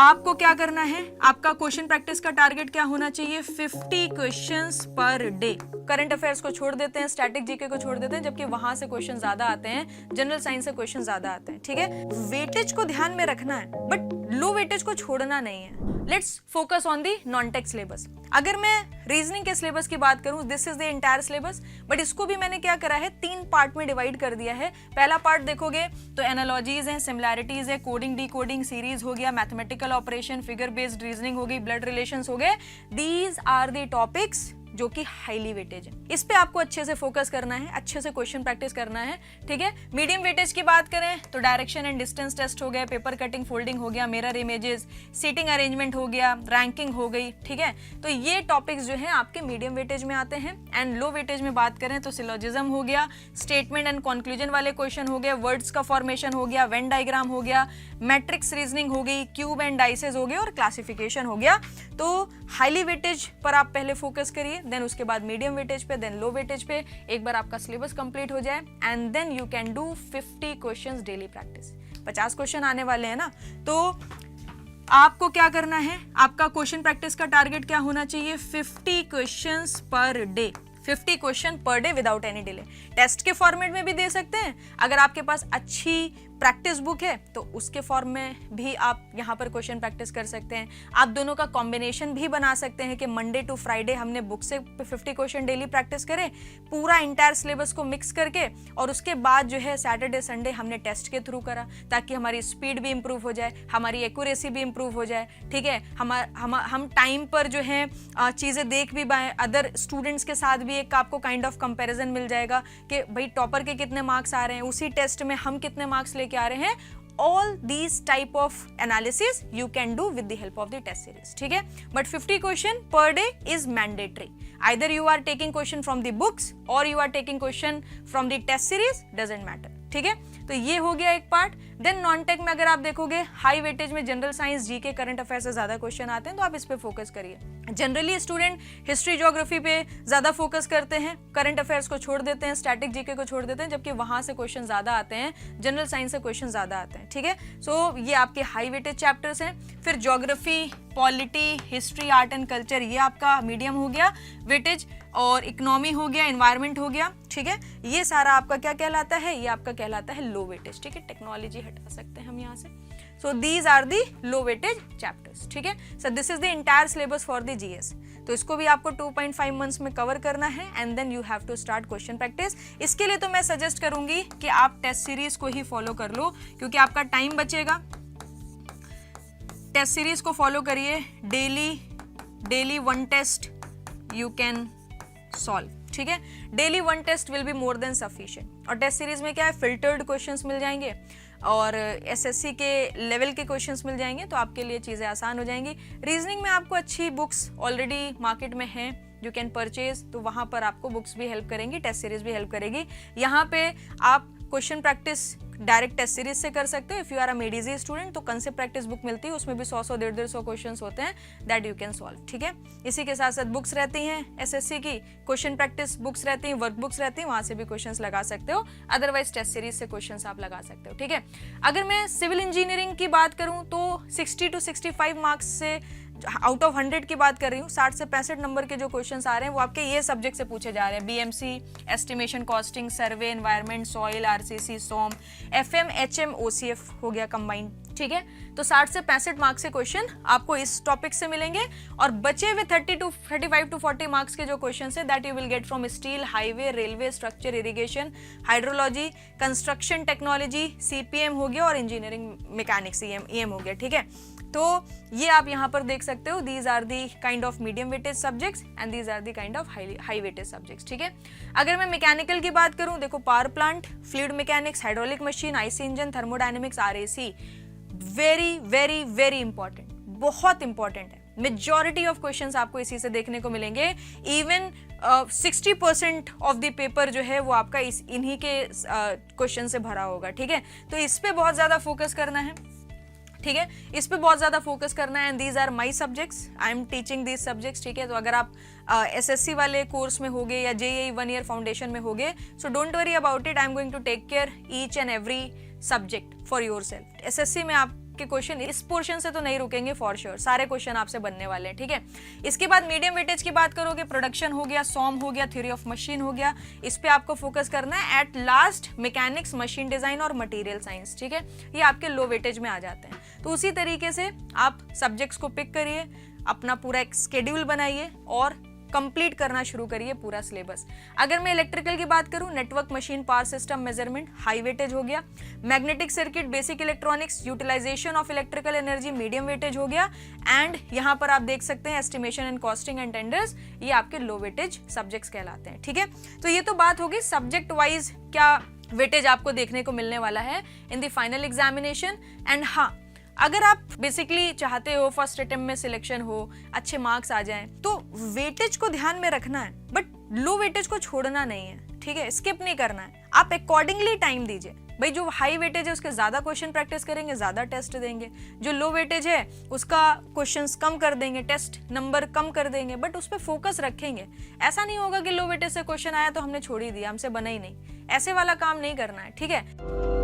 आपको क्या करना है, आपका क्वेश्चन प्रैक्टिस का टारगेट क्या होना चाहिए, 50 questions per day. Current affairs को छोड़ देते हैं, स्टैटिक जीके को छोड़ देते हैं, जबकि वहां से क्वेश्चन ज्यादा आते हैं, जनरल साइंस से क्वेश्चन ज्यादा आते हैं, ठीक है। वेटेज को ध्यान में रखना है बट लो वेटेज को छोड़ना नहीं है। Let's focus on the non tech syllabus. अगर मैं रीजनिंग के सिलेबस की बात करूं, this is the entire syllabus, but इसको भी मैंने क्या करा है, 3 पार्ट में डिवाइड कर दिया है। पहला पार्ट देखोगे तो एनालॉजीज हैं, सिमिलैरिटीज है, कोडिंग डिकोडिंग सीरीज हो गया, mathematical operation, figure based reasoning हो गई, ब्लड रिलेशंस हो गए। दीज आर द टॉपिक्स जो कि हाईली वेटेज है, इस पे आपको अच्छे से फोकस करना है, अच्छे से क्वेश्चन प्रैक्टिस करना है, ठीक है। मीडियम वेटेज की बात करें तो डायरेक्शन एंड डिस्टेंस टेस्ट हो गया, पेपर कटिंग फोल्डिंग हो गया, मिरर इमेजेस, सीटिंग अरेंजमेंट हो गया, रैंकिंग हो गई, ठीक है। तो ये टॉपिक्स जो है आपके मीडियम वेटेज में आते हैं। एंड लो वेटेज में बात करें तो सिलोजिज्म हो गया, स्टेटमेंट एंड कंक्लूजन वाले क्वेश्चन हो गए, वर्ड्स का फॉर्मेशन हो गया, वेन डायग्राम हो गया, मैट्रिक्स रीजनिंग हो गई, क्यूब एंड डाइसेस हो गए और क्लासिफिकेशन हो गया। तो हाईली वेटेज पर आप पहले फोकस करिए, देन उसके बाद मीडियम वेटेज पे, देन लो वेटेज पे। एक बार आपका सिलेबस कंप्लीट हो जाए and then you can do 50 questions daily practice. 50 question आने वाले हैं ना, तो आपको क्या करना है, आपका क्वेश्चन प्रैक्टिस का टारगेट क्या होना चाहिए, 50 questions per day, 50 question per day without any delay. Test के फॉर्मेट में भी दे सकते हैं, अगर आपके पास अच्छी प्रैक्टिस बुक है तो उसके फॉर्म में भी आप यहाँ पर क्वेश्चन प्रैक्टिस कर सकते हैं। आप दोनों का कॉम्बिनेशन भी बना सकते हैं कि मंडे टू फ्राइडे हमने बुक से 50 क्वेश्चन डेली प्रैक्टिस करें, पूरा इंटायर सिलेबस को मिक्स करके, और उसके बाद जो है सैटरडे संडे हमने टेस्ट के थ्रू करा, ताकि हमारी स्पीड भी इंप्रूव हो जाए, हमारी एक्यूरेसी भी इंप्रूव हो जाए, ठीक है। हम टाइम पर जो है चीज़ें देख भी पाएँ, अदर स्टूडेंट्स के साथ भी एक आपको काइंड ऑफ कंपेरिजन मिल जाएगा कि भाई टॉपर के कितने मार्क्स आ रहे हैं, उसी टेस्ट में हम कितने मार्क्स लेके आ रहे हैं। All these type of analysis you can do with the help of the test series, ठीक है। But 50 question per day is mandatory. Either you are taking question from the books or you are taking question from the test series, doesn't matter, ठीक है। तो ये हो गया एक part. Then non tech में अगर आप देखोगे हाई वेटेज में general science, GK, current affair से ज्यादा क्वेश्चन आते हैं, तो आप इस पे फोकस करिए। जनरली स्टूडेंट हिस्ट्री ज्योग्राफी पे ज्यादा फोकस करते हैं, करंट अफेयर्स को छोड़ देते हैं, स्टैटिक जीके को छोड़ देते हैं, जबकि वहां से क्वेश्चन ज्यादा आते हैं, जनरल साइंस से क्वेश्चन ज्यादा आते हैं, ठीक है। सो ये आपके हाई वेटेज चैप्टर्स हैं। फिर geography, polity, history, art and culture, ये आपका मीडियम हो गया वेटेज, और इकोनॉमी हो गया, एनवायरनमेंट हो गया, ठीक है। ये सारा आपका क्या कहलाता है, ये आपका कहलाता है लो वेटेज, ठीक है। टेक्नोलॉजी हटा सकते हैं हम यहाँ से। So these are the low weightage chapters, ठीक है। So this is the entire syllabus for the GS. तो इसको भी आपको 2.5 मंथ्स में कवर करना है and then you have to start question practice. इसके लिए तो मैं सजेस्ट करूंगी कि आप टेस्ट सीरीज को ही फॉलो कर लो, क्योंकि आपका टाइम बचेगा। टेस्ट सीरीज को फॉलो करिए, daily 1 test you can solve, ठीक है। Daily 1 test will be more than sufficient. और टेस्ट सीरीज में क्या है, फिल्टर्ड क्वेश्चंस मिल जाएंगे और एसएससी के लेवल के क्वेश्चंस मिल जाएंगे, तो आपके लिए चीज़ें आसान हो जाएंगी। रीजनिंग में आपको अच्छी बुक्स ऑलरेडी मार्केट में हैं, यू कैन परचेज, तो वहाँ पर आपको बुक्स भी हेल्प करेंगी, टेस्ट सीरीज भी हेल्प करेगी। यहाँ पे आप question practice direct test series से कर सकते हो। If you are a Medigy student तो कंसेप्ट प्रैक्टिस बुक मिलती है, उसमें भी 100 150 क्वेश्चंस होते हैं, दैट यू कैन सॉल्व, ठीक है। इसी के साथ साथ बुक्स रहती हैं एसएससी की, क्वेश्चन प्रैक्टिस बुक्स रहती हैं, वर्क बुक्स रहती हैं, वहां से भी क्वेश्चंस लगा सकते हो, अदरवाइज टेस्ट सीरीज से क्वेश्चंस आप लगा सकते हो, ठीक है। अगर मैं सिविल इंजीनियरिंग की बात करूं तो 60 to 65 मार्क्स से आउट ऑफ 100 की बात कर रही हूँ, 60 से 65 नंबर के जो क्वेश्चंस आ रहे हैं वो आपके ये सब्जेक्ट से पूछे जा रहे हैं, बीएमसी, एस्टिमेशन, कॉस्टिंग, सर्वे, एनवायरनमेंट, सॉइल, आरसीसी, सोम, एफएम, एचएम, ओसीएफ हो गया कंबाइंड, ठीक है। तो 60 से 65 मार्क्स के क्वेश्चन आपको इस टॉपिक से मिलेंगे, और बचे हुए 35 to 40 मार्क्स के जो क्वेश्चन है that you will get from steel, highway, railway, structure, irrigation, hydrology, construction technology, CPM हो गया, और इंजीनियरिंग मैकेनिक्स ईएम हो गया, ठीक है। तो ये आप यहाँ पर देख सकते हो, these are the kind of medium weightage subjects and these are the kind of high weightage subjects, ठीक है। अगर मैं मैकेनिकल की बात करूँ, देखो power plant, fluid mechanics, hydraulic machine, IC engine, thermodynamics, RAC, very very very important, बहुत important है। मेजॉरिटी ऑफ क्वेश्चंस आपको इसी से देखने को मिलेंगे। इवन 60% ऑफ द पेपर जो है वो आपका इन्हीं के क्वेश्चन से भरा होगा, ठीक है। तो इस पे बहुत ज्यादा फोकस करना है, ठीक है, इस पे बहुत ज्यादा फोकस करना है। And these are my subjects, I am teaching these subjects, ठीक है। तो अगर आप एसएससी वाले कोर्स में होगे या जेईई 1 ईयर फाउंडेशन में होगे, so don't worry about it, I am going to take care each and every subject for your self. SSC में आप के क्वेश्चन इस पोर्शन से तो नहीं रुकेंगे फॉर श्योर, सारे क्वेश्चन आपसे बनने वाले हैं, ठीक है। इसके बाद मीडियम वेटेज की बात करोगे, प्रोडक्शन हो गया, सॉम हो गया, थ्योरी ऑफ मशीन हो गया, इस पे आपको फोकस करना है। At last mechanics, machine design और मटेरियल साइंस, ठीक है, ये आपके लो वेटेज में आ जाते हैं। तो उसी तरीके से आप सब्जेक्ट्स को पिक करिए, अपना पूरा एक शेड्यूल बनाइए और कंप्लीट करना शुरू करिए पूरा सिलेबस। अगर मैं इलेक्ट्रिकल की बात करूं, network, machine, power system, measurement, high weightage हो गया। Magnetic circuit, basic electronics, utilization of electrical energy, medium weightage हो गया। एंड यहाँ पर आप देख सकते हैं estimation and costing and tenders, ये आपके लो वेटेज सब्जेक्ट्स कहलाते हैं, ठीक है। तो ये तो बात होगी सब्जेक्ट वाइज क्या वेटेज आपको देखने को मिलने वाला है in the final examination. And हाँ, अगर आप बेसिकली चाहते हो फर्स्ट अटेम्प्ट में सिलेक्शन हो, अच्छे मार्क्स आ जाएं, तो वेटेज को ध्यान में रखना है, बट लो वेटेज को छोड़ना नहीं है, ठीक है, स्किप नहीं करना है। आप अकॉर्डिंगली टाइम दीजिए। भाई जो हाई वेटेज है उसके ज्यादा क्वेश्चन प्रैक्टिस करेंगे, ज्यादा टेस्ट देंगे। जो लो वेटेज है उसका क्वेश्चंस कम कर देंगे, टेस्ट नंबर कम कर देंगे, बट उस पर फोकस रखेंगे। ऐसा नहीं होगा कि लो वेटेज से क्वेश्चन आया तो हमने छोड़ ही दिया, हमसे बना ही नहीं, ऐसे वाला काम नहीं करना है, ठीक है।